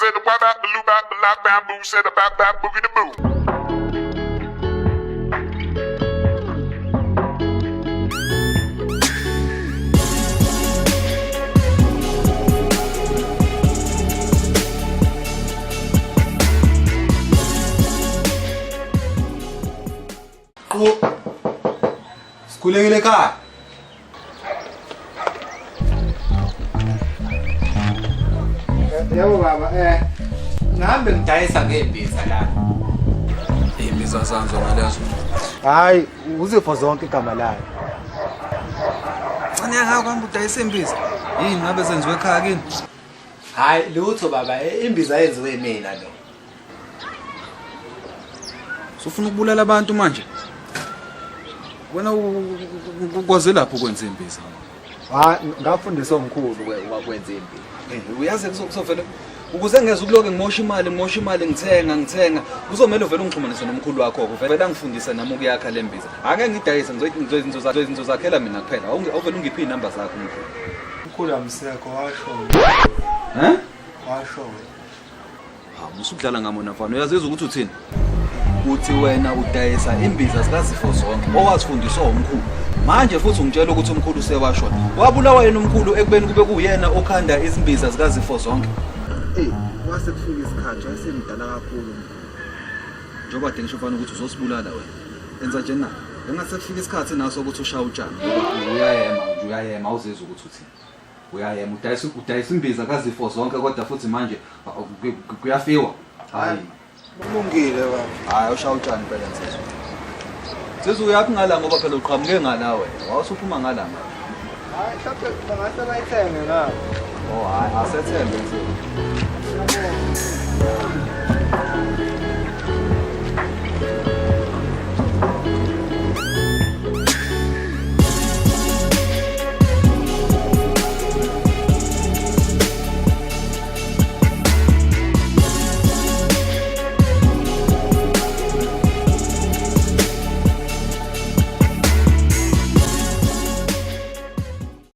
said the wop bop, the loop bop, the lock bamboo, said the bop bop, boogie the boo. Sikhulekile ekhaya. Yebo baba, ngihambe ngidayisa ngeembiza la. Imbiza zanzo ngalezo. Hayi, Uzifozonke igama layo. Cane ngaka kwamba udayisa imbiza. Yini ngabe senziwe ekhaya kini? Hayi, lutho baba, imbiza yenziwe mina lo. Sufuna ukubulala abantu manje? Wena ukwaze lapho ukwenza imbiza. Ngafundiswa omkhulu wakwenza imbiza. Uyazi kuzovela ukuze ngeze ukuloke ngimosha imali ngithenga kuzomela uvela ungixhumanise nomkhulu wakho vele angifundisa nami ukuyakha lembiza ake ngidayise ngizoyizinto zakhela mina kuphela awuvela ungiphi inamba zakho umkhulu Umkhulu amsekho washo. Washo. Musukudlala ngamona mfana uyazizwa ukuthi uthini uthi wena udayisa imbiza zikazifozonke owazifundiswa umkhulu manje futhi ungitshela ukuthi umkhulu usewashona wabulawa yena umkhulu ekubeni kube kuyena okhanda izimbiza zikazifozonke wase kufika isikhathi wayesemdala kakhulu njengoba ngisho mfana ukuthi uzosibulala wena enza nje na engase kufika isikhathi naso ukuthi ushaya utshani uyayema awuzizwa ukuthi uthini uyayema udayisa imbiza kazifozonke kodwa futhi manje kuyafiwa hayi Kulungile baba. hayi ushaya utshani phela nsizwa Sizu uyaphi ngala ngoba phela uqhamuke ngala wena wawusuphuma ngala manje Hayi, mhlawumbe bangase bayithenge la. Oh hayi asethembe nsizwa